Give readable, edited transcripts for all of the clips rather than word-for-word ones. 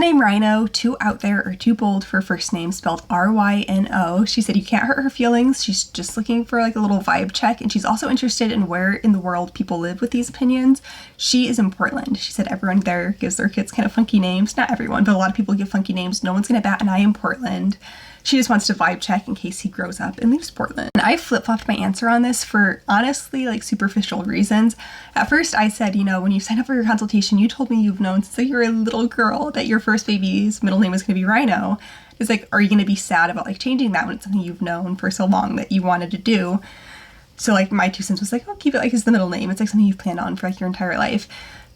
name Ryno too out there or too bold for a first name, spelled R-Y-N-O. She said you can't hurt her feelings. She's just looking for like a little vibe check, and she's also interested in where in the world people live with these opinions. She is in Portland. She said everyone there gives their kids kind of funky names. Not everyone, but a lot of people give funky names. No one's gonna bat an eye in Portland. She just wants to vibe check in case he grows up and leaves Portland. And I flip-flopped my answer on this for honestly like superficial reasons. At first I said, you know, when you signed up for your consultation, you told me you've known since you were a little girl that your first baby's middle name was gonna be Ryno. It's like, are you gonna be sad about like changing that when it's something you've known for so long that you wanted to do? So like my 2 cents was like, oh, keep it like as the middle name. It's like something you've planned on for like your entire life.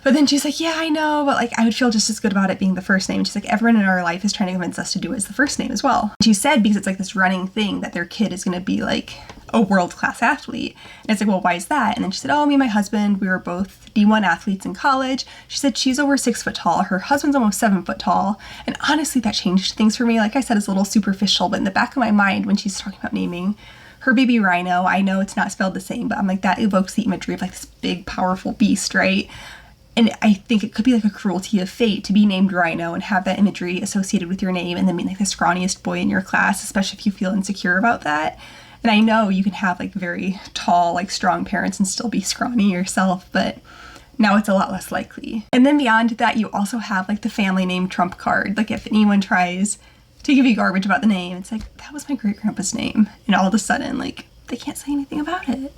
But then she's like, yeah, I know, but like I would feel just as good about it being the first name. And she's like, everyone in our life is trying to convince us to do it as the first name as well. She said because it's like this running thing that their kid is gonna be like a world-class athlete. And it's like, well, why is that? And then she said, oh, me and my husband, we were both D1 athletes in college. She said she's over 6 foot tall. Her husband's almost 7 foot tall. And honestly, that changed things for me. Like I said, it's a little superficial, but in the back of my mind, when she's talking about naming her baby Ryno, I know it's not spelled the same, but I'm like, that evokes the imagery of like this big, powerful beast, right? And I think it could be like a cruelty of fate to be named Ryno and have that imagery associated with your name and then be like the scrawniest boy in your class, especially if you feel insecure about that. And I know you can have like very tall, like strong parents and still be scrawny yourself, but now it's a lot less likely. And then beyond that, you also have like the family name trump card. Like if anyone tries to give you garbage about the name, it's like, that was my great grandpa's name. And all of a sudden, like, they can't say anything about it.